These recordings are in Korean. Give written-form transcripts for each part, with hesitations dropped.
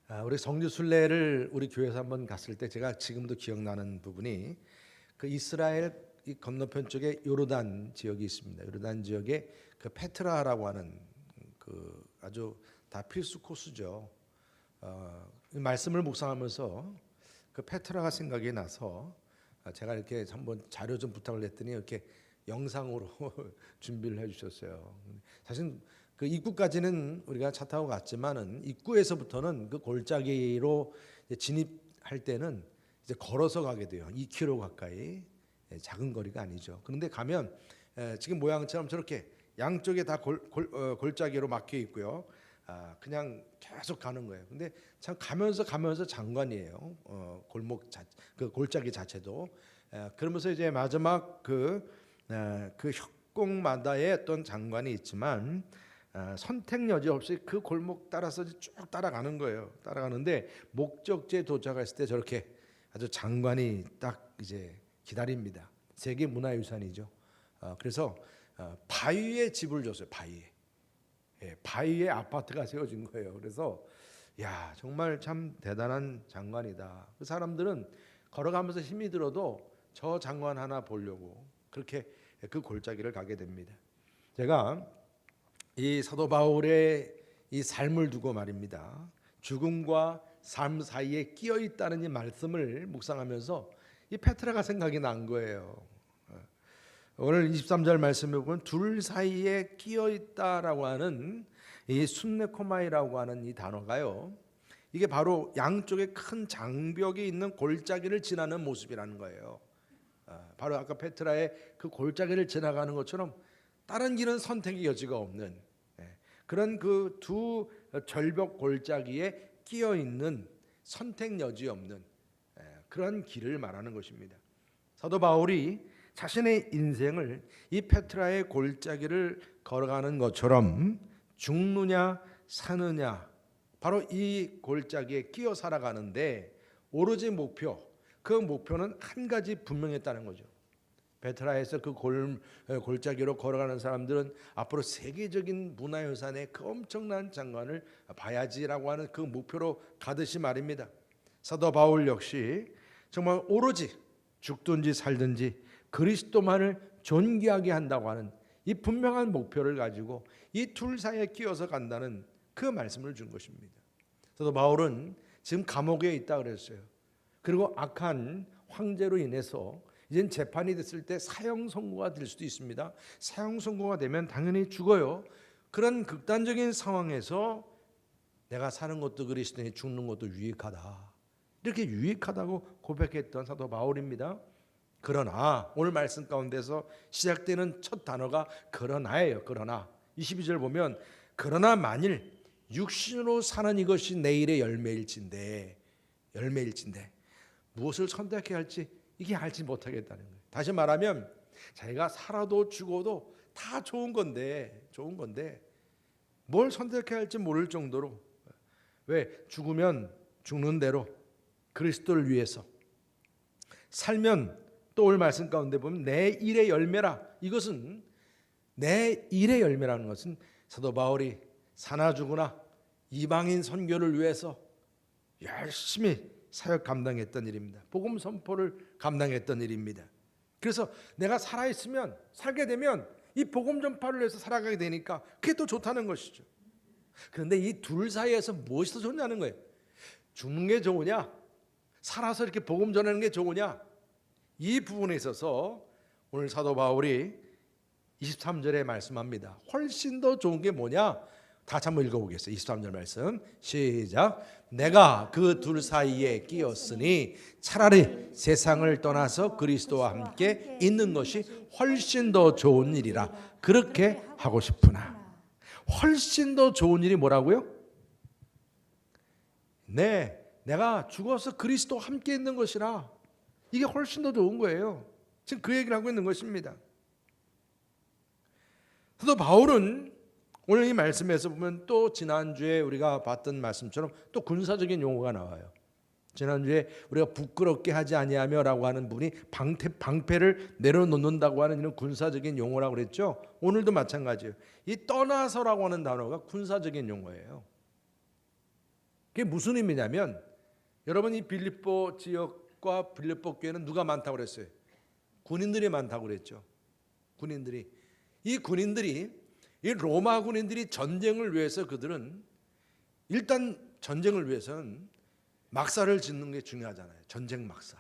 우리 성주 순례를 우리 교회에서 한번 갔을 때 제가 지금도 기억나는 부분이 그 이스라엘 이 건너편 쪽에 요르단 지역이 있습니다. 요르단 지역에 그 페트라라고 하는 그 아주 다 필수 코스죠. 이 말씀을 묵상하면서 그 페트라가 생각이 나서 제가 이렇게 한번 자료 좀 부탁을 했더니 이렇게 영상으로 준비를 해주셨어요. 사실 그 입구까지는 우리가 차 타고 갔지만은 입구에서부터는 그 골짜기로 진입할 때는 이제 걸어서 가게 돼요. 2km 가까이. 작은 거리가 아니죠. 그런데 가면 지금 모양처럼 저렇게 양쪽에 다 골짜기로 막혀 있고요. 그냥 계속 가는 거예요. 근데 참 가면서 장관이에요. 그 골짜기 자체도. 그러면서 이제 마지막 그 협곡마다의 어떤 장관이 있지만 선택 여지 없이 그 골목 따라서 쭉 따라가는 거예요. 따라가는데 목적지에 도착했을 때 저렇게 아주 장관이 딱 이제 기다립니다. 세계 문화유산이죠. 그래서 바위에 집을 줬어요. 바위에 아파트가 세워진 거예요. 그래서 야 정말 참 대단한 장관이다. 그 사람들은 걸어가면서 힘이 들어도 저 장관 하나 보려고 그렇게 그 골짜기를 가게 됩니다. 제가 이 사도 바울의 이 삶을 두고 말입니다. 죽음과 삶 사이에 끼어 있다는 이 말씀을 묵상하면서 이 페트라가 생각이 난 거예요. 오늘 23절 말씀에 보면 둘 사이에 끼어 있다라고 하는 이 순네코마이라고 하는 이 단어가요. 이게 바로 양쪽에 큰 장벽이 있는 골짜기를 지나는 모습이라는 거예요. 바로 아까 페트라의 그 골짜기를 지나가는 것처럼 다른 길은 선택의 여지가 없는 그런 그 두 절벽 골짜기에 끼어 있는 선택 여지 없는 그런 길을 말하는 것입니다. 사도 바울이 자신의 인생을 이 페트라의 골짜기를 걸어가는 것처럼 죽느냐 사느냐 바로 이 골짜기에 끼어 살아가는데 오로지 그 목표는 한 가지 분명했다는 거죠. 페트라에서 그 골짜기로 걸어가는 사람들은 앞으로 세계적인 문화유산의 그 엄청난 장관을 봐야지라고 하는 그 목표로 가듯이 말입니다. 사도 바울 역시 정말 오로지 죽든지 살든지 그리스도만을 존귀하게 한다고 하는 이 분명한 목표를 가지고 이 둘 사이에 끼어서 간다는 그 말씀을 준 것입니다. 사도 바울은 지금 감옥에 있다 그랬어요. 그리고 악한 황제로 인해서 이젠 재판이 됐을 때 사형 선고가 될 수도 있습니다. 사형 선고가 되면 당연히 죽어요. 그런 극단적인 상황에서 내가 사는 것도 그리스도니 죽는 것도 유익하다. 이렇게 유익하다고 고백했던 사도 바울입니다. 그러나 오늘 말씀 가운데서 시작되는 첫 단어가 그러나예요. 그러나 22절 보면 그러나 만일 육신으로 사는 이것이 내일의 열매일진데 무엇을 선택해야 할지 이게 알지 못하겠다는 거예요. 다시 말하면 자기가 살아도 죽어도 다 좋은 건데 뭘 선택해야 할지 모를 정도로 왜 죽으면 죽는 대로 그리스도를 위해서 살면 또 오늘 말씀 가운데 보면 내 일의 열매라. 이것은 내 일의 열매라는 것은 사도 바울이 사나 죽으나 이방인 선교를 위해서 열심히 사역 감당했던 일입니다. 복음 선포를 감당했던 일입니다. 그래서 내가 살아있으면 살게 되면 이 복음 전파를 위해서 살아가게 되니까 그게 또 좋다는 것이죠. 그런데 이 둘 사이에서 무엇이 더 좋냐는 거예요. 죽는 게 좋으냐 살아서 이렇게 복음 전하는 게 좋으냐 이 부분에 있어서 오늘 사도 바울이 23절에 말씀합니다. 훨씬 더 좋은 게 뭐냐? 다시 한번 읽어보겠어요. 23절 말씀 시작. 내가 그 둘 사이에 끼었으니 차라리 세상을 떠나서 그리스도와 함께 있는 것이 훨씬 더 좋은 일이라 그렇게 하고 싶으나. 훨씬 더 좋은 일이 뭐라고요? 네, 내가 죽어서 그리스도와 함께 있는 것이라. 이게 훨씬 더 좋은 거예요. 지금 그 얘기를 하고 있는 것입니다. 사도 바울은 오늘 이 말씀에서 보면 또 지난주에 우리가 봤던 말씀처럼 또 군사적인 용어가 나와요. 지난주에 우리가 부끄럽게 하지 아니하며 라고 하는 분이 방패를 내려놓는다고 하는 이런 군사적인 용어라고 그랬죠. 오늘도 마찬가지예요. 이 떠나서라고 하는 단어가 군사적인 용어예요. 그게 무슨 의미냐면 여러분 이 빌립보 지역과 빌립보 교회는 누가 많다고 그랬어요? 군인들이 많다고 그랬죠. 군인들이. 이 군인들이 이 로마 군인들이 전쟁을 위해서 그들은 일단 전쟁을 위해서는 막사를 짓는 게 중요하잖아요. 전쟁 막사.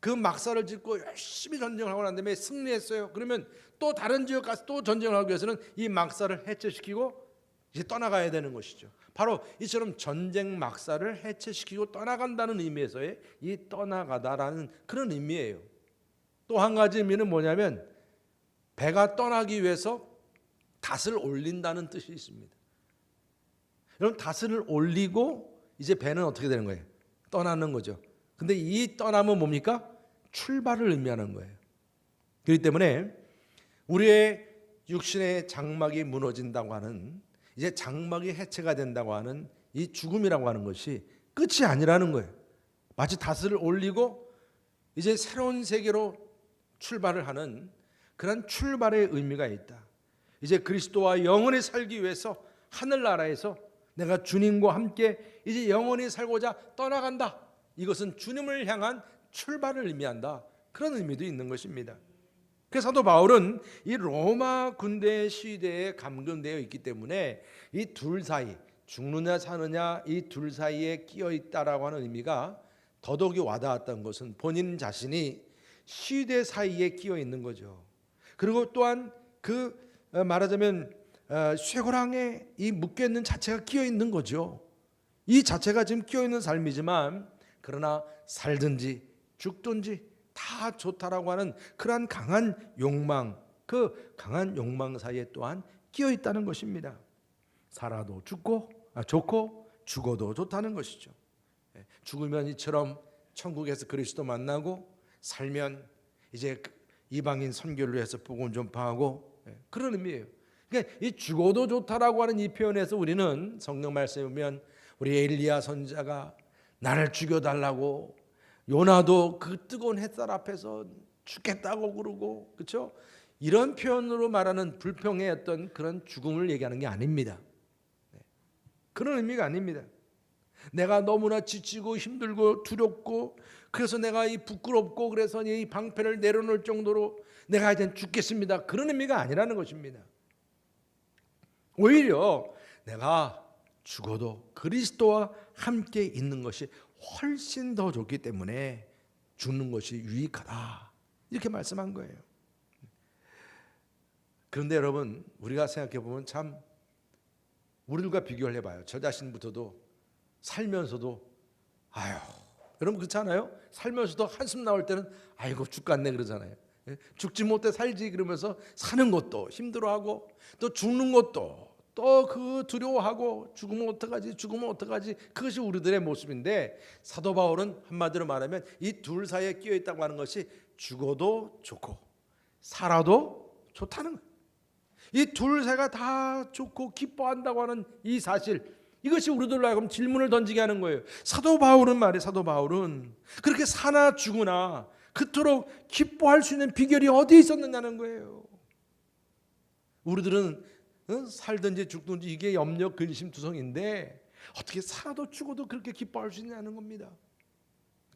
그 막사를 짓고 열심히 전쟁을 하고 난 다음에 승리했어요. 그러면 또 다른 지역 가서 또 전쟁을 하기 위해서는 이 막사를 해체시키고 이제 떠나가야 되는 것이죠. 바로 이처럼 전쟁 막사를 해체시키고 떠나간다는 의미에서의 이 떠나가다라는 그런 의미예요. 또 한 가지 의미는 뭐냐면 배가 떠나기 위해서 닷을 올린다는 뜻이 있습니다. 여러분 닷을 올리고 이제 배는 어떻게 되는 거예요? 떠나는 거죠. 근데 이 떠남은 뭡니까? 출발을 의미하는 거예요. 그렇기 때문에 우리의 육신의 장막이 무너진다고 하는, 이제 장막이 해체가 된다고 하는 이 죽음이라고 하는 것이 끝이 아니라는 거예요. 마치 닷을 올리고 이제 새로운 세계로 출발을 하는 그런 출발의 의미가 있다. 이제 그리스도와 영원히 살기 위해서 하늘나라에서 내가 주님과 함께 이제 영원히 살고자 떠나간다. 이것은 주님을 향한 출발을 의미한다. 그런 의미도 있는 것입니다. 그래서 사도 바울은 이 로마 군대의 시대에 감금되어 있기 때문에 이 둘 사이, 죽느냐 사느냐 이 둘 사이에 끼어 있다라고 하는 의미가 더더욱이 와닿았던 것은 본인 자신이 시대 사이에 끼어 있는 거죠. 그리고 또한 그 말하자면 쇠고랑에 이 묶여 있는 자체가 끼어 있는 거죠. 이 자체가 지금 끼어 있는 삶이지만 그러나 살든지 죽든지 다 좋다라고 하는 그러한 강한 욕망, 그 강한 욕망 사이에 또한 끼어 있다는 것입니다. 살아도 좋고 죽어도 좋다는 것이죠. 죽으면 이처럼 천국에서 그리스도 만나고, 살면 이제 이방인 선교를 해서 복음 전파하고, 그런 의미예요. 그러니까 이 죽어도 좋다라고 하는 이 표현에서 우리는 성경 말씀에 보면 우리 엘리야 선지자가 나를 죽여달라고, 요나도 그 뜨거운 햇살 앞에서 죽겠다고 그러고, 그렇죠? 이런 표현으로 말하는 불평의 어떤 그런 죽음을 얘기하는 게 아닙니다. 그런 의미가 아닙니다. 내가 너무나 지치고 힘들고 두렵고 그래서 내가 이 부끄럽고 그래서 이 방패를 내려놓을 정도로 내가 이제 죽겠습니다. 그런 의미가 아니라는 것입니다. 오히려 내가 죽어도 그리스도와 함께 있는 것이 훨씬 더 좋기 때문에 죽는 것이 유익하다, 이렇게 말씀한 거예요. 그런데 여러분, 우리가 생각해 보면 참 우리들과 비교를 해봐요. 저 자신부터도 살면서도 여러분 그렇지 않아요? 살면서도 한숨 나올 때는 아이고 죽겠네 그러잖아요. 죽지 못해 살지 그러면서 사는 것도 힘들어하고 또 죽는 것도 또 그 두려워하고 죽으면 어떡하지 그것이 우리들의 모습인데, 사도 바울은 한마디로 말하면 이 둘 사이에 끼어 있다고 하는 것이 죽어도 좋고 살아도 좋다는 거예요. 이 둘 사이가 다 좋고 기뻐한다고 하는 이 사실, 이것이 우리들로 하여금 질문을 던지게 하는 거예요. 사도 바울은 그렇게 사나 죽으나 그토록 기뻐할 수 있는 비결이 어디에 있었느냐는 거예요. 우리들은 살든지 죽든지 이게 염려 근심 투성인데 어떻게 살아도 죽어도 그렇게 기뻐할 수 있냐는 겁니다.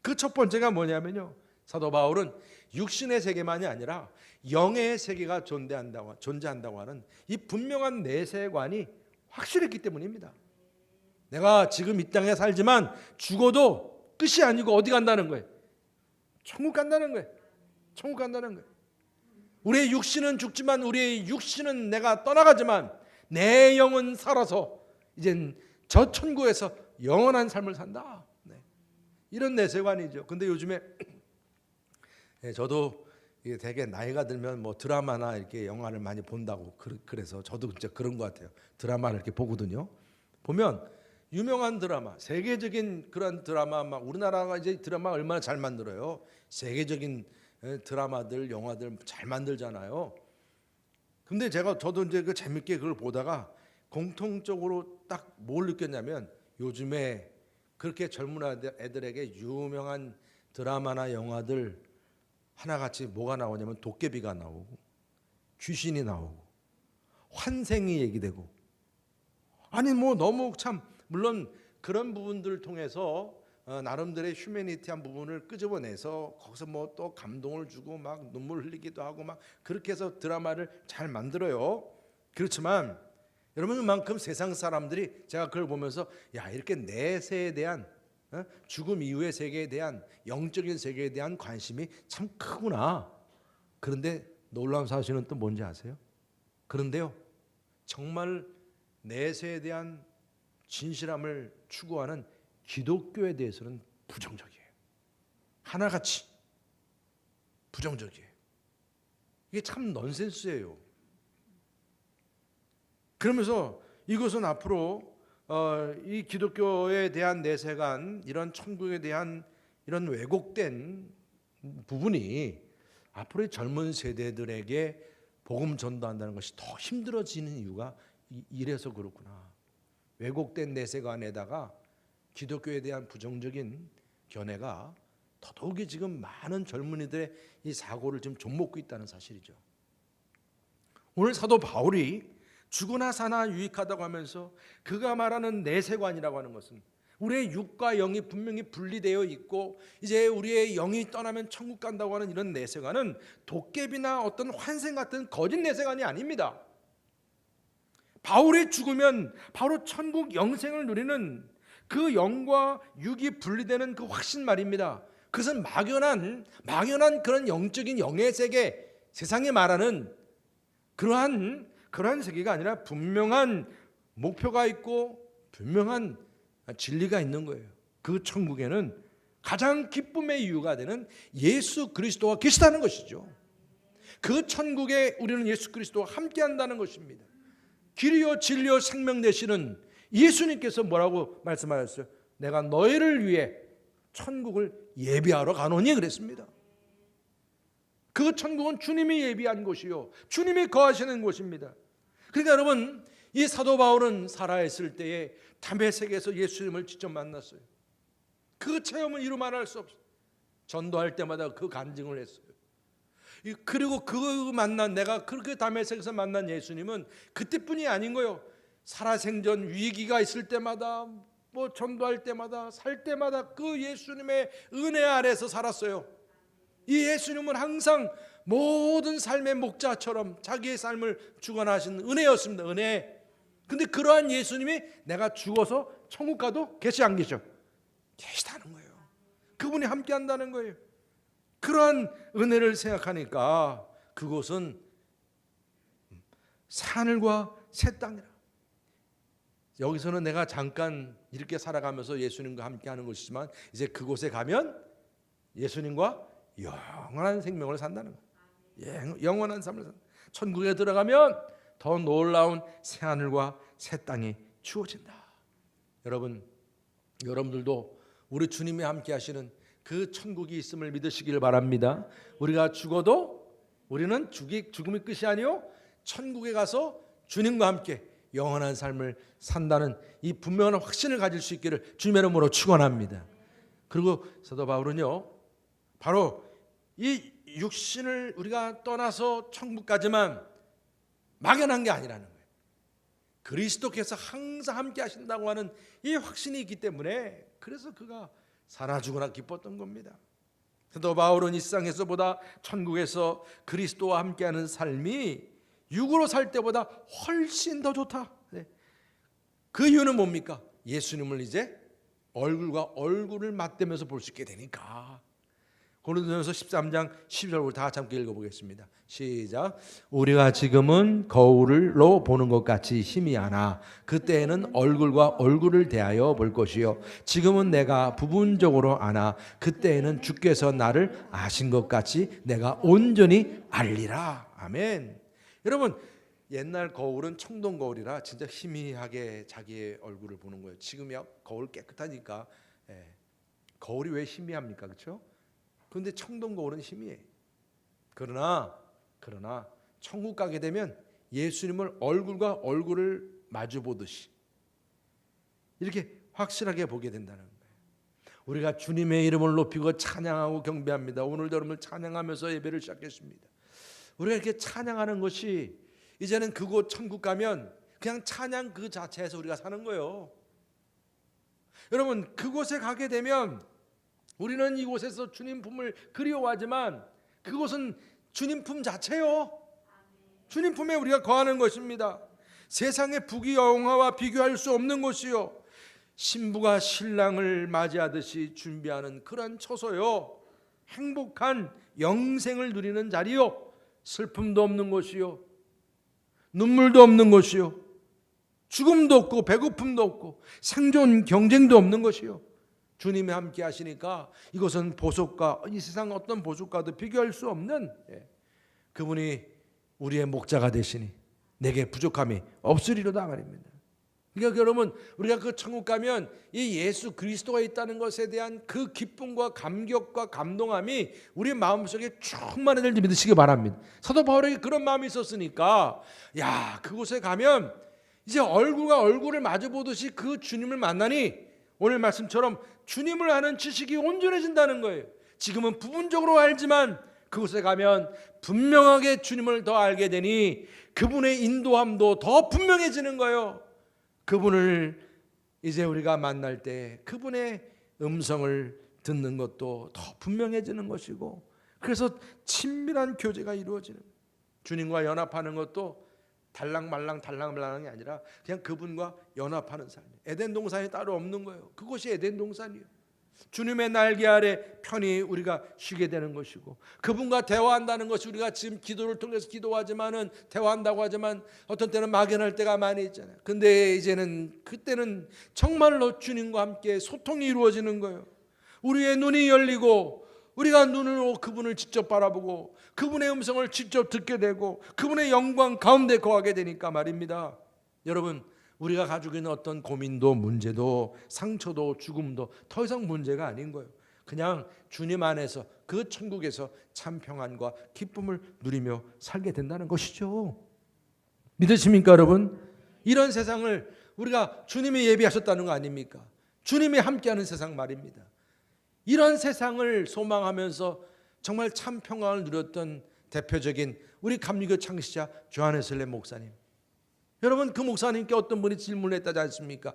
그 첫 번째가 뭐냐면요, 사도 바울은 육신의 세계만이 아니라 영의 세계가 존재한다고 하는 이 분명한 내세관이 확실했기 때문입니다. 내가 지금 이 땅에 살지만 죽어도 끝이 아니고 어디 간다는 거예요? 천국 간다는 거예요. 천국 간다는 거예요. 우리의 육신은 죽지만, 우리의 육신은 내가 떠나가지만 내 영은 살아서 이젠 저 천국에서 영원한 삶을 산다. 이런 내세관이죠. 근데 요즘에 저도 되게 나이가 들면 뭐 드라마나 이렇게 영화를 많이 본다고 그래서 저도 진짜 그런 것 같아요. 드라마를 이렇게 보거든요. 보면 유명한 드라마, 세계적인 그런 드라마, 막 우리나라가 이제 드라마 얼마나 잘 만들어요. 세계적인 드라마들, 영화들 잘 만들잖아요. 근데 저도 이제 그 재밌게 그걸 보다가 공통적으로 딱 뭘 느꼈냐면, 요즘에 그렇게 젊은 애들에게 유명한 드라마나 영화들 하나같이 뭐가 나오냐면 도깨비가 나오고 귀신이 나오고 환생이 얘기되고, 아니 뭐 너무 참, 물론 그런 부분들을 통해서 나름대로의 휴머니티한 부분을 끄집어내서 거기서 뭐 또 감동을 주고 막 눈물 흘리기도 하고 막 그렇게 해서 드라마를 잘 만들어요. 그렇지만 여러분, 그만큼 세상 사람들이, 제가 그걸 보면서 야, 이렇게 내세에 대한, 죽음 이후의 세계에 대한, 영적인 세계에 대한 관심이 참 크구나. 그런데 놀라운 사실은 또 뭔지 아세요? 그런데요, 정말 내세에 대한 진실함을 추구하는 기독교에 대해서는 부정적이에요. 하나같이 부정적이에요. 이게 참 넌센스예요. 그러면서 이것은 앞으로 이 기독교에 대한 내세관, 이런 천국에 대한 이런 왜곡된 부분이 앞으로의 젊은 세대들에게 복음 전도한다는 것이 더 힘들어지는 이유가 이래서 그렇구나. 왜곡된 내세관에다가 기독교에 대한 부정적인 견해가 더더욱이 지금 많은 젊은이들의 이 사고를 지금 좀먹고 있다는 사실이죠. 오늘 사도 바울이 죽으나 사나 유익하다고 하면서 그가 말하는 내세관이라고 하는 것은 우리의 육과 영이 분명히 분리되어 있고 이제 우리의 영이 떠나면 천국 간다고 하는 이런 내세관은 도깨비나 어떤 환생 같은 거짓 내세관이 아닙니다. 바울이 죽으면 바로 천국 영생을 누리는 그 영과 육이 분리되는 그 확신 말입니다. 그것은 막연한 그런 영적인 영의 세계, 세상에 말하는 그러한 세계가 아니라 분명한 목표가 있고 분명한 진리가 있는 거예요. 그 천국에는 가장 기쁨의 이유가 되는 예수 그리스도가 계시다는 것이죠. 그 천국에 우리는 예수 그리스도와 함께 한다는 것입니다. 길이요 진리요 생명 되시는 예수님께서 뭐라고 말씀하셨어요? 내가 너희를 위해 천국을 예비하러 가노니 그랬습니다. 그 천국은 주님이 예비한 곳이요 주님이 거하시는 곳입니다. 그러니까 여러분, 이 사도 바울은 살아있을 때에 다메섹에서 예수님을 직접 만났어요. 그 체험을 이루 말할 수 없어요. 전도할 때마다 그 간증을 했어요. 그리고 내가 그렇게 다메섹에서 만난 예수님은 그때뿐이 아닌 거예요. 살아생전 위기가 있을 때마다 뭐 전도할 때마다 살 때마다 그 예수님의 은혜 아래서 살았어요. 이 예수님은 항상 모든 삶의 목자처럼 자기의 삶을 주관하신 은혜였습니다. 은혜. 근데 그러한 예수님이 내가 죽어서 천국 가도 계시 안 계셔? 계시다는 거예요. 그분이 함께 한다는 거예요. 그러한 은혜를 생각하니까 그곳은 하늘과 새 땅이라. 여기서는 내가 잠깐 이렇게 살아가면서 예수님과 함께 하는 것이지만 이제 그곳에 가면 예수님과 영원한 생명을 산다는 거예요. 영원한 삶을 산다. 천국에 들어가면 더 놀라운 새하늘과 새 땅이 주어진다. 여러분들도 우리 주님이 함께 하시는 그 천국이 있음을 믿으시길 바랍니다. 우리가 죽어도 우리는 죽음이 끝이 아니요 천국에 가서 주님과 함께 영원한 삶을 산다는 이 분명한 확신을 가질 수 있기를 주님의 이름으로 축원합니다. 그리고 사도 바울은요, 바로 이 육신을 우리가 떠나서 천국까지만 막연한 게 아니라는 거예요. 그리스도께서 항상 함께 하신다고 하는 이 확신이 있기 때문에 그래서 그가 살아 죽으나 기뻤던 겁니다. 사도 바울은 이 세상에서보다 천국에서 그리스도와 함께하는 삶이 육으로 살 때보다 훨씬 더 좋다. 그 이유는 뭡니까? 예수님을 이제 얼굴과 얼굴을 맞대면서 볼 수 있게 되니까. 고린도전서 13장 12절부터 다 같이 함께 읽어보겠습니다. 시작. 우리가 지금은 거울로 보는 것 같이 희미하나 그때에는 얼굴과 얼굴을 대하여 볼 것이요 지금은 내가 부분적으로 아나 그때에는 주께서 나를 아신 것 같이 내가 온전히 알리라. 아멘. 여러분, 옛날 거울은 청동 거울이라 진짜 희미하게 자기의 얼굴을 보는 거예요. 지금이야 거울 깨끗하니까. 거울이 왜 희미합니까? 그렇죠? 그런데 청동 거울은 희미해. 그러나 천국 가게 되면 예수님을 얼굴과 얼굴을 마주 보듯이 이렇게 확실하게 보게 된다는 거예요. 우리가 주님의 이름을 높이고 찬양하고 경배합니다. 오늘도 여러분을 찬양하면서 예배를 시작했습니다. 우리가 이렇게 찬양하는 것이 이제는 그곳 천국 가면 그냥 찬양 그 자체에서 우리가 사는 거예요. 여러분, 그곳에 가게 되면 우리는 이곳에서 주님 품을 그리워하지만 그곳은 주님 품 자체요. 주님 품에 우리가 거하는 것입니다. 세상의 부귀영화와 비교할 수 없는 곳이요, 신부가 신랑을 맞이하듯이 준비하는 그런 처소요, 행복한 영생을 누리는 자리요, 슬픔도 없는 곳이요, 눈물도 없는 곳이요, 죽음도 없고 배고픔도 없고 생존 경쟁도 없는 것이요, 주님이 함께 하시니까 이것은 보석과, 이 세상 어떤 보석과도 비교할 수 없는, 그분이 우리의 목자가 되시니 내게 부족함이 없으리로다 말입니다. 그러니까 여러분, 우리가 그 천국 가면 이 예수 그리스도가 있다는 것에 대한 그 기쁨과 감격과 감동함이 우리 마음속에 충만해질 줄 믿으시기 바랍니다. 사도 바울에게 그런 마음이 있었으니까, 야, 그곳에 가면 이제 얼굴과 얼굴을 마주 보듯이 그 주님을 만나니 오늘 말씀처럼 주님을 아는 지식이 온전해진다는 거예요. 지금은 부분적으로 알지만 그곳에 가면 분명하게 주님을 더 알게 되니 그분의 인도함도 더 분명해지는 거예요. 그분을 이제 우리가 만날 때 그분의 음성을 듣는 것도 더 분명해지는 것이고, 그래서 친밀한 교제가 이루어지는, 주님과 연합하는 것도 달랑말랑이 아니라 그냥 그분과 연합하는 삶이에요. 에덴 동산이 따로 없는 거예요. 그것이 에덴 동산이에요. 주님의 날개 아래 편히 우리가 쉬게 되는 것이고, 그분과 대화한다는 것이, 우리가 지금 기도를 통해서 기도하지만은, 대화한다고 하지만 어떤 때는 막연할 때가 많이 있잖아요. 근데 이제는, 그때는 정말로 주님과 함께 소통이 이루어지는 거예요. 우리의 눈이 열리고 우리가 눈으로 그분을 직접 바라보고 그분의 음성을 직접 듣게 되고 그분의 영광 가운데 거하게 되니까 말입니다. 여러분, 우리가 가지고 있는 어떤 고민도 문제도 상처도 죽음도 더 이상 문제가 아닌 거예요. 그냥 주님 안에서, 그 천국에서 참 평안과 기쁨을 누리며 살게 된다는 것이죠. 믿으십니까 여러분? 이런 세상을 우리가 주님이 예비하셨다는 거 아닙니까? 주님이 함께하는 세상 말입니다. 이런 세상을 소망하면서 정말 참 평안을 누렸던 대표적인 우리 감리교 창시자 조한 웨슬리 목사님. 여러분, 그 목사님께 어떤 분이 질문을 했다지 않습니까?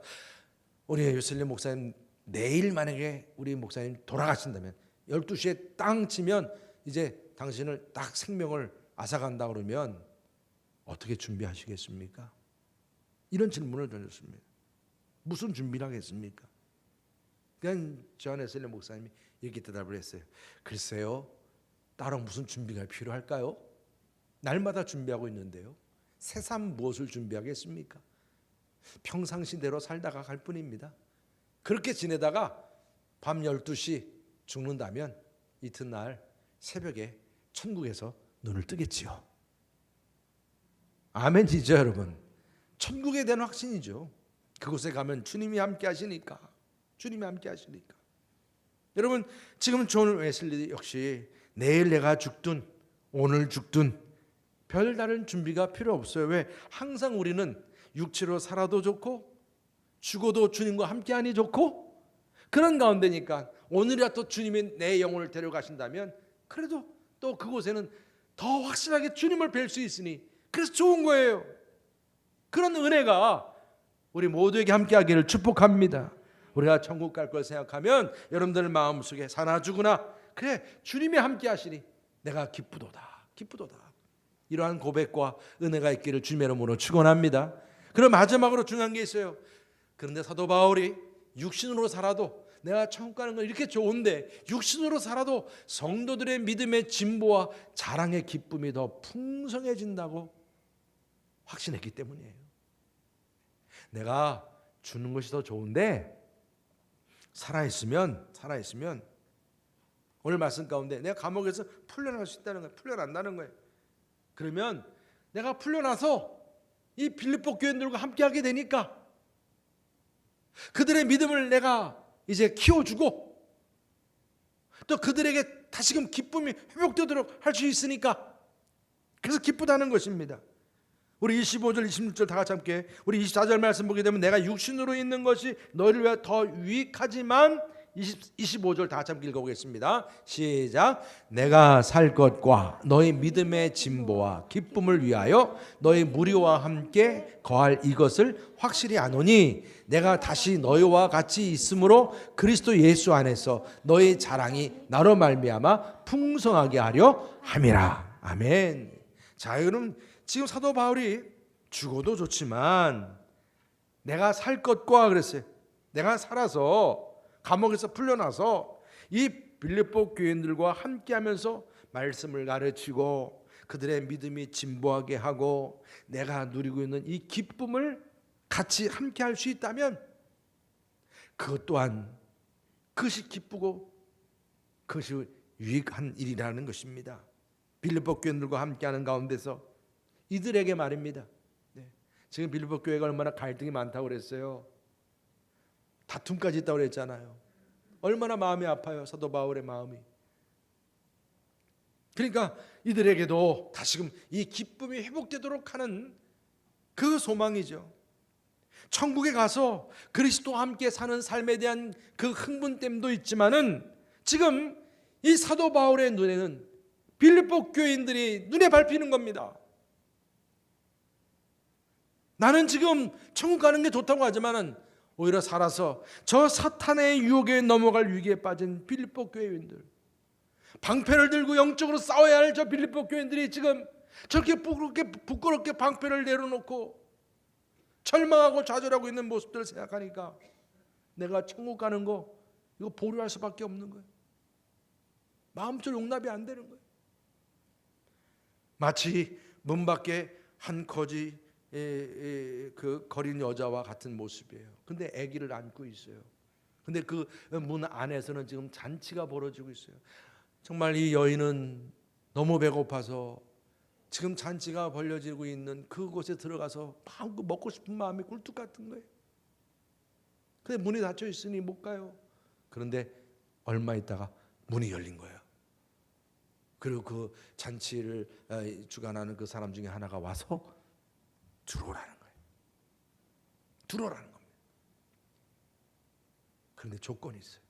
우리 웨슬리 목사님, 내일 만약에 우리 목사님 돌아가신다면 12시에 땅 치면 이제 당신을 딱 생명을 앗아간다 그러면 어떻게 준비하시겠습니까? 이런 질문을 던졌습니다. 무슨 준비를 하겠습니까? 그냥 조한 웨슬리 목사님이 이렇게 대답을 했어요. 글쎄요, 따로 무슨 준비가 필요할까요? 날마다 준비하고 있는데요, 새삼 무엇을 준비하겠습니까? 평상시대로 살다가 갈 뿐입니다. 그렇게 지내다가 밤 12시 죽는다면 이튿날 새벽에 천국에서 눈을 뜨겠지요. 아멘이죠 여러분. 천국에 대한 확신이죠. 그곳에 가면 주님이 함께 하시니까, 주님이 함께 하시니까. 여러분, 지금 존 웨슬리 역시 내일 내가 죽든 오늘 죽든 별다른 준비가 필요 없어요. 왜? 항상 우리는 육체로 살아도 좋고 죽어도 주님과 함께하니 좋고, 그런 가운데니까 오늘이라도 주님이 내 영혼을 데려가신다면 그래도 또 그곳에는 더 확실하게 주님을 뵐 수 있으니 그래서 좋은 거예요. 그런 은혜가 우리 모두에게 함께하기를 축복합니다. 우리가 천국 갈 걸 생각하면 여러분들 마음속에 사나 죽으나 그래 주님이 함께 하시니 내가 기쁘도다, 기쁘도다. 이러한 고백과 은혜가 있기를 주님의 이름으로 축원합니다. 그럼 마지막으로 중요한 게 있어요. 그런데 사도 바울이 육신으로 살아도, 내가 천국 가는 건 이렇게 좋은데 육신으로 살아도 성도들의 믿음의 진보와 자랑의 기쁨이 더 풍성해진다고 확신했기 때문이에요. 내가 주는 것이 더 좋은데 살아있으면 오늘 말씀 가운데 내가 감옥에서 풀려날 수 있다는 거예요. 풀려난다는 거예요. 그러면 내가 풀려나서 이 빌립보 교인들과 함께하게 되니까 그들의 믿음을 내가 이제 키워주고 또 그들에게 다시금 기쁨이 회복되도록 할 수 있으니까 그래서 기쁘다는 것입니다. 우리 25절 26절 다 같이 함께, 우리 24절 말씀 보게 되면 내가 육신으로 있는 것이 너희를 위해 더 유익하지만 25절 다 같이 읽어보겠습니다. 시작. 내가 살 것과 너희 믿음의 진보와 기쁨을 위하여 너희 무리와 함께 거할 이것을 확실히 아노니 내가 다시 너희와 같이 있으므로 그리스도 예수 안에서 너희 자랑이 나로 말미암아 풍성하게 하려 함이라. 아멘. 자, 여러분 지금 사도 바울이 죽어도 좋지만 내가 살 것과 그랬어요. 내가 살아서 감옥에서 풀려나서 이 빌립보 교인들과 함께하면서 말씀을 가르치고 그들의 믿음이 진보하게 하고 내가 누리고 있는 이 기쁨을 같이 함께할 수 있다면 그것 또한 그것이 기쁘고 그것이 유익한 일이라는 것입니다. 빌립보 교인들과 함께하는 가운데서 이들에게 말입니다. 지금 빌립보 교회가 얼마나 갈등이 많다고 그랬어요. 다툼까지 있다고 그랬잖아요. 얼마나 마음이 아파요, 사도 바울의 마음이. 그러니까 이들에게도 다시금 이 기쁨이 회복되도록 하는 그 소망이죠. 천국에 가서 그리스도와 함께 사는 삶에 대한 그 흥분됨도 있지만은 지금 이 사도 바울의 눈에는 빌립보 교인들이 눈에 밟히는 겁니다. 나는 지금 천국 가는 게 좋다고 하지만은 오히려 살아서 저 사탄의 유혹에 넘어갈 위기에 빠진 빌립보 교회인들, 방패를 들고 영적으로 싸워야 할 저 빌립보 교인들이 지금 저렇게 부끄럽게 방패를 내려놓고 절망하고 좌절하고 있는 모습들을 생각하니까 내가 천국 가는 거 이거 보류할 수밖에 없는 거예요. 마음적으로 용납이 안 되는 거예요. 마치 문 밖에 한 거지 그 거린 여자와 같은 모습이에요. 근데 아기를 안고 있어요. 근데 그 문 안에서는 지금 잔치가 벌어지고 있어요. 정말 이 여인은 너무 배고파서 지금 잔치가 벌어지고 있는 그곳에 들어가서 마음껏 먹고 싶은 마음이 굴뚝 같은 거예요. 근데 문이 닫혀 있으니 못 가요. 그런데 얼마 있다가 문이 열린 거예요. 그리고 그 잔치를 주관하는 그 사람 중에 하나가 와서 들어오라는 거예요. 들어오라는 겁니다. 그런데 조건이 있어요.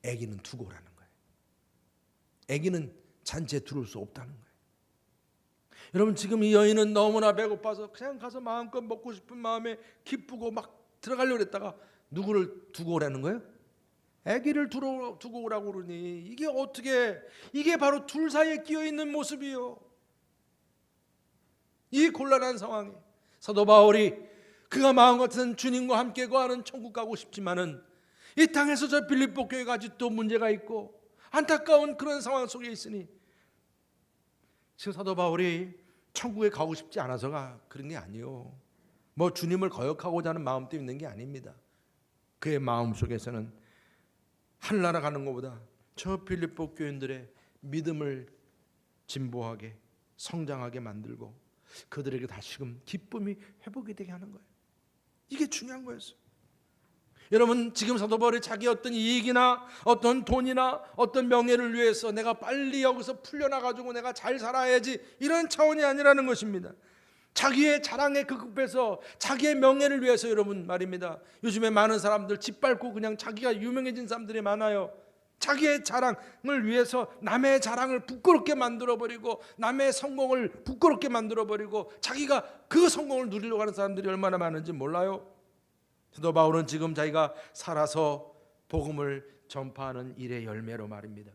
아기는 두고 오라는 거예요. 아기는 잔치에 들어올 수 없다는 거예요. 여러분 지금 이 여인은 너무나 배고파서 그냥 가서 마음껏 먹고 싶은 마음에 기쁘고 막 들어가려고 했다가 누구를 두고 오라는 거예요? 아기를 두고 오라고 그러니 이게 어떻게, 이게 바로 둘 사이에 끼어있는 모습이요. 이 곤란한 상황에 사도 바울이 그가 마음 같은 주님과 함께 거하는 천국 가고 싶지만은 이 땅에서 저 빌립보 교회가 아직도 문제가 있고 안타까운 그런 상황 속에 있으니 지금 사도 바울이 천국에 가고 싶지 않아서가 그런 게 아니에요. 뭐 주님을 거역하고자 하는 마음 때문에 있는 게 아닙니다. 그의 마음 속에서는 하늘나라 가는 것보다 저 빌립보 교인들의 믿음을 진보하게 성장하게 만들고 그들에게 다시금 기쁨이 회복이 되게 하는 거예요. 이게 중요한 거였어요. 여러분 지금 사도 바울이 자기 어떤 이익이나 어떤 돈이나 어떤 명예를 위해서 내가 빨리 여기서 풀려나가지고 내가 잘 살아야지 이런 차원이 아니라는 것입니다. 자기의 자랑에 급급해서 자기의 명예를 위해서 여러분 말입니다. 요즘에 많은 사람들 짓밟고 그냥 자기가 유명해진 사람들이 많아요. 자기의 자랑을 위해서 남의 자랑을 부끄럽게 만들어버리고 남의 성공을 부끄럽게 만들어버리고 자기가 그 성공을 누리려고 하는 사람들이 얼마나 많은지 몰라요. 사도 바울은 지금 자기가 살아서 복음을 전파하는 일의 열매로 말입니다.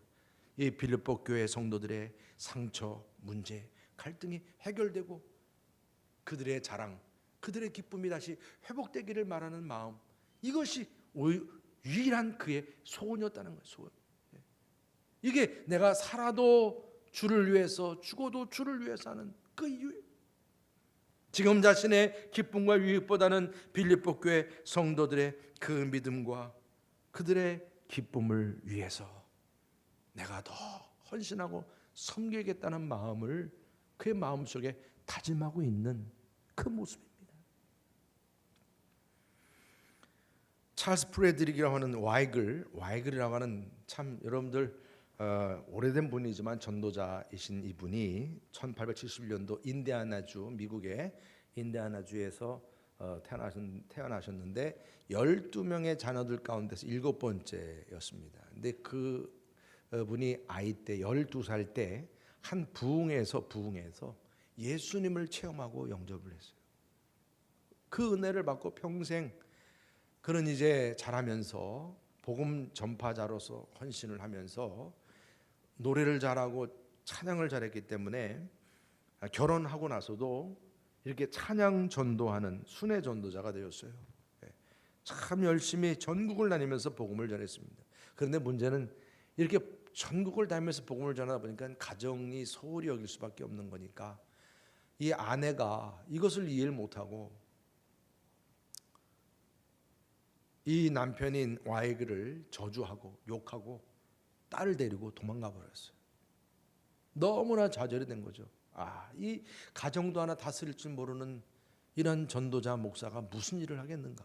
이 빌립보 교회 성도들의 상처, 문제, 갈등이 해결되고 그들의 자랑, 그들의 기쁨이 다시 회복되기를 말하는 마음, 이것이 유일한 그의 소원이었다는 거예요. 소원. 이게 내가 살아도 주를 위해서 죽어도 주를 위해서 하는 그 이유예요. 지금 자신의 기쁨과 유익보다는 빌립보 교회 성도들의 그 믿음과 그들의 기쁨을 위해서 내가 더 헌신하고 섬기겠다는 마음을 그의 마음속에 다짐하고 있는 그 모습입니다. 찰스 프레드릭이라고 하는 와이글이라고 하는 참 여러분들 오래된 분이지만 전도자이신 이분이 1871년도 인디아나주, 미국의 인디아나주에서 태어나셨는데 12명의 자녀들 가운데서 7번째였습니다. 근데 그 분이 아이 때 12살 때 한 부흥에서 예수님을 체험하고 영접을 했어요. 그 은혜를 받고 평생 그는 이제 자라면서 복음 전파자로서 헌신을 하면서 노래를 잘하고 찬양을 잘했기 때문에 결혼하고 나서도 이렇게 찬양 전도하는 순회 전도자가 되었어요. 참 열심히 전국을 다니면서 복음을 전했습니다. 그런데 문제는 이렇게 전국을 다니면서 복음을 전하다 보니까 가정이 소홀히 여길 수밖에 없는 거니까 이 아내가 이것을 이해를 못하고 이 남편인 와이그를 저주하고 욕하고 딸을 데리고 도망가 버렸어요. 너무나 좌절이 된 거죠. 이 가정도 하나 다스릴 줄 모르는 이런 전도자 목사가 무슨 일을 하겠는가.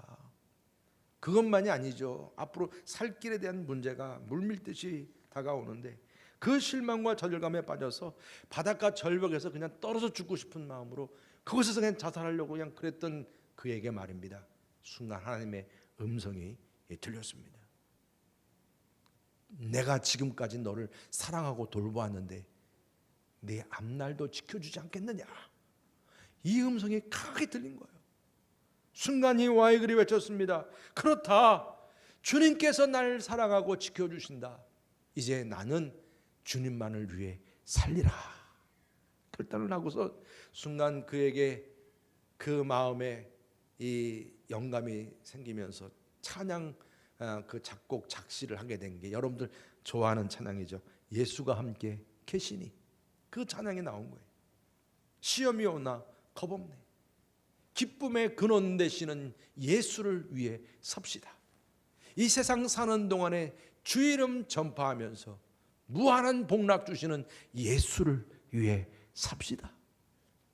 그것만이 아니죠. 앞으로 살 길에 대한 문제가 물밀듯이 다가오는데 그 실망과 좌절감에 빠져서 바닷가 절벽에서 그냥 떨어져 죽고 싶은 마음으로 그곳에서 그냥 자살하려고 그냥 그랬던 그에게 말입니다. 순간 하나님의 음성이 들렸습니다. 내가 지금까지 너를 사랑하고 돌보았는데 내 앞날도 지켜주지 않겠느냐. 이 음성이 강하게 들린 거예요. 순간 이 와이글이 외쳤습니다. 그렇다. 주님께서 날 사랑하고 지켜주신다. 이제 나는 주님만을 위해 살리라. 결단을 하고서 순간 그에게 그 마음에 이 영감이 생기면서 찬양 그 작곡 작시를 하게 된 게 여러분들 좋아하는 찬양이죠. 예수가 함께 계시니. 그 찬양이 나온 거예요. 시험이 오나 겁없네. 기쁨의 근원 되시는 예수를 위해 섭시다. 이 세상 사는 동안에 주 이름 전파하면서 무한한 복락 주시는 예수를 위해 삽시다.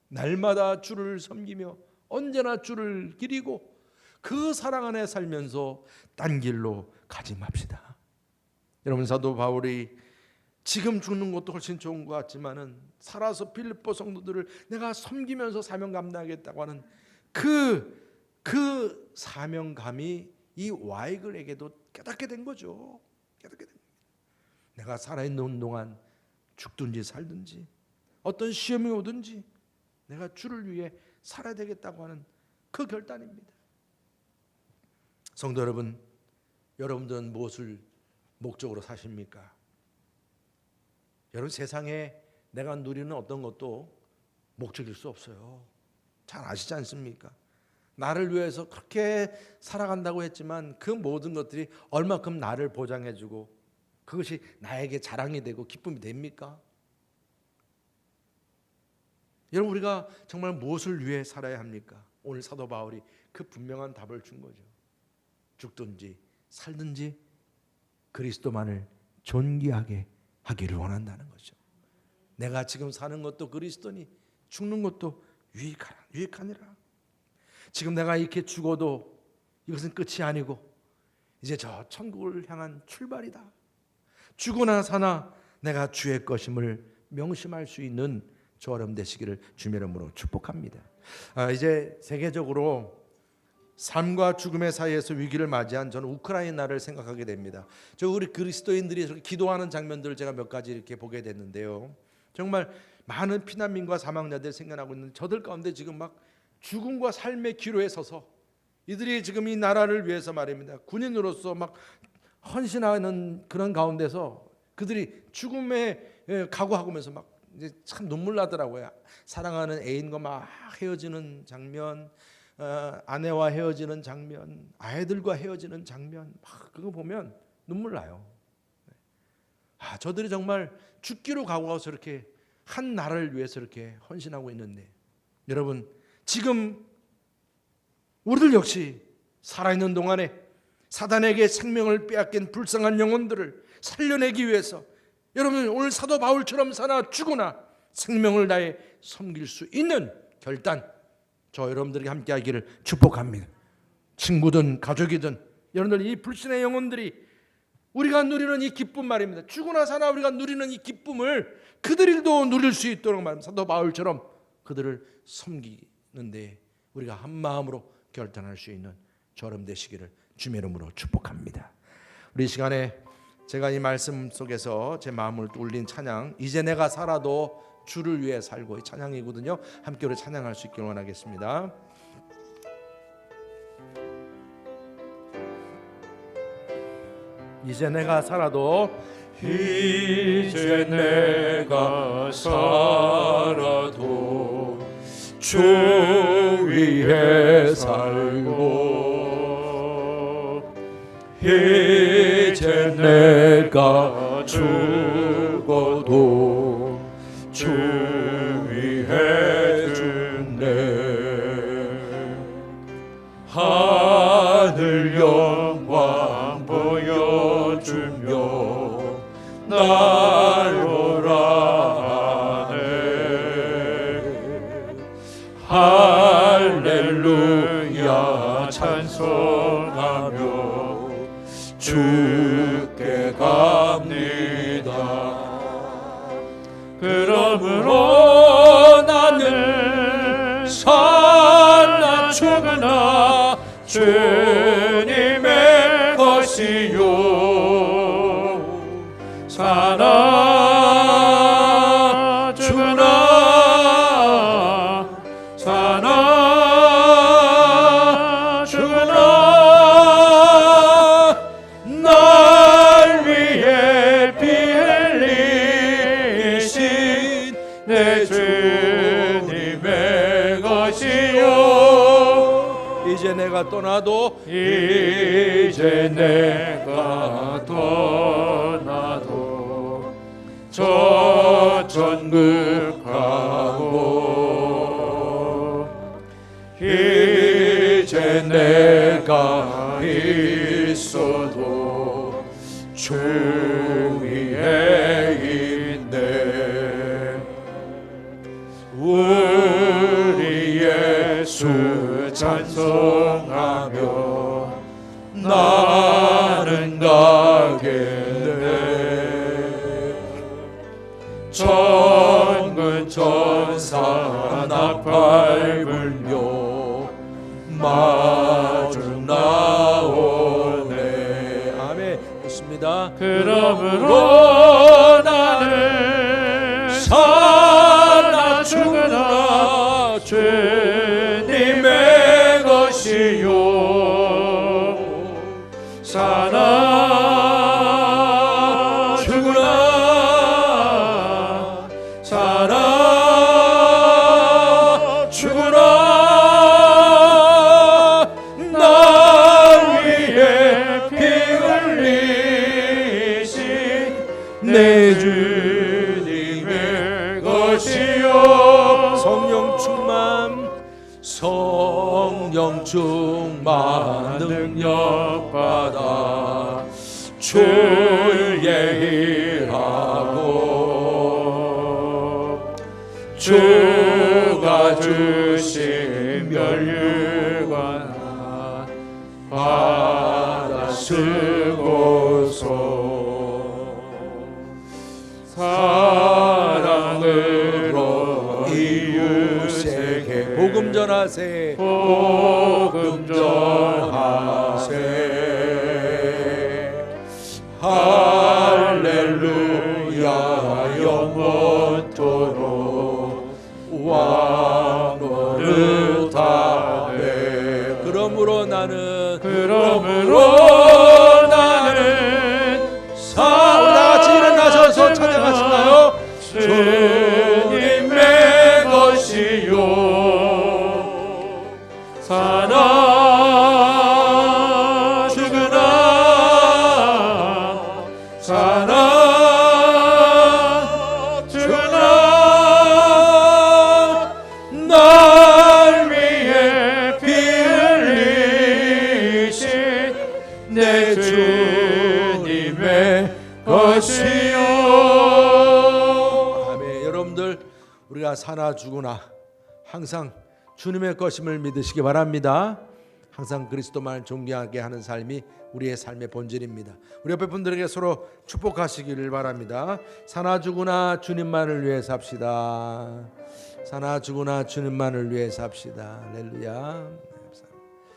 날마다 주를 섬기며 언제나 주를 기리고 그 사랑 안에 살면서 딴 길로 가지 맙시다. 여러분, 사도 바울이 지금 죽는 것도 훨씬 좋은 것 같지만은 살아서 빌립보 성도들을 내가 섬기면서 사명 감당하겠다고 하는 그 사명감이 이 와이글에게도 깨닫게 된 거죠. 깨닫게 된 거예요. 내가 살아있는 동안 죽든지 살든지 어떤 시험이 오든지 내가 주를 위해 살아야 되겠다고 하는 그 결단입니다. 성도 여러분, 여러분들은 무엇을 목적으로 사십니까? 여러분, 세상에 내가 누리는 어떤 것도 목적일 수 없어요. 잘 아시지 않습니까? 나를 위해서 그렇게 살아간다고 했지만 그 모든 것들이 얼마큼 나를 보장해주고 그것이 나에게 자랑이 되고 기쁨이 됩니까? 여러분, 우리가 정말 무엇을 위해 살아야 합니까? 오늘 사도 바울이 그 분명한 답을 준 거죠. 죽든지 살든지 그리스도만을 존귀하게 하기를 원한다는 거죠. 내가 지금 사는 것도 그리스도니 죽는 것도 유익하니라. 지금 내가 이렇게 죽어도 이것은 끝이 아니고 이제 저 천국을 향한 출발이다. 죽으나 사나 내가 주의 것임을 명심할 수 있는 저럼 되시기를 주의 이름으로 축복합니다. 이제 세계적으로 삶과 죽음의 사이에서 위기를 맞이한 저는 우크라이나를 생각하게 됩니다. 우리 그리스도인들이 기도하는 장면들을 제가 몇 가지 이렇게 보게 됐는데요. 정말 많은 피난민과 사망자들이 생겨나고 있는 저들 가운데 지금 막 죽음과 삶의 기로에 서서 이들이 지금 이 나라를 위해서 말입니다. 군인으로서 막 헌신하는 그런 가운데서 그들이 죽음에 각오하면서 막 이제 참 눈물 나더라고요. 사랑하는 애인과 막 헤어지는 장면, 아내와 헤어지는 장면, 아이들과 헤어지는 장면, 막 그거 보면 눈물 나요. 저들이 정말 죽기로 각오해서 이렇게 한 나라를 위해서 이렇게 헌신하고 있는데, 여러분, 지금 우리들 역시 살아있는 동안에 사단에게 생명을 빼앗긴 불쌍한 영혼들을 살려내기 위해서 여러분, 오늘 사도 바울처럼 사나 죽으나 생명을 다해 섬길 수 있는 결단, 저 여러분들에게 함께 하기를 축복합니다. 친구든 가족이든 여러분들, 이 불신의 영혼들이 우리가 누리는 이 기쁨 말입니다. 죽으나 사나 우리가 누리는 이 기쁨을 그들도 누릴 수 있도록 말입니다. 사도 바울처럼 그들을 섬기는데 우리가 한 마음으로 결단할 수 있는 저름 되시기를 주의 이름으로 축복합니다. 우리 시간에 제가 이 말씀 속에서 제 마음을 울린 찬양, 이제 내가 살아도 주를 위해 살고, 이 찬양이거든요. 함께 우리 찬양할 수 있기를 원하겠습니다. 이제 내가 살아도, 이제 내가 살아도 주 위에 살고, 이제 내가 죽어도 주 위에 죽네. 하늘 영광 보여주며 날 오라 하네. 할렐루야 찬송하며 주께 갑니다. 그러므로 나는 살나 죽으나 주님의 것이요, 사나 죽으나 사나 죽으나 날 위해 피 흘리신 내 주님의 것이요, 이제 내가 떠나도, 이제 내가 떠나도 저 천국 가고, 이제 내가 있어도 주 위에 있네. 우리 예수 찬송하며 나는 가겠네. 천군 천사 나팔 불며 마중 나오네. 아멘. 좋습니다. 그러므로 나는 살아 죽으나 주님의 것이요, 살아 죽으나 살아 죽으나 날 위해 피 흘리신 내 주님의 것이요. 성령 충만 능력 받아 주의 일하고, 주가 주신 멸류관 받아 쓰고서 사랑으로 이웃에게 복음 전하세. 복음 전하세. 할렐루야 영원토록 왕 노릇하네. 그러므로 나는 다 같이 일어나셔서 찬양하시나요? 주님의 것이요, 사나 죽으나 사나 죽으나 날 위해 피 흘리신 내 주님의 것이요. 아멘. 여러분들, 우리가 사나 죽으나 항상 주님의 것임을 믿으시기 바랍니다. 항상 그리스도만을 존경하게 하는 삶이 우리의 삶의 본질입니다. 우리 옆에 분들에게 서로 축복하시기를 바랍니다. 사나 죽으나 주님만을 위해 삽시다. 사나 죽으나 주님만을 위해 삽시다. 할렐루야.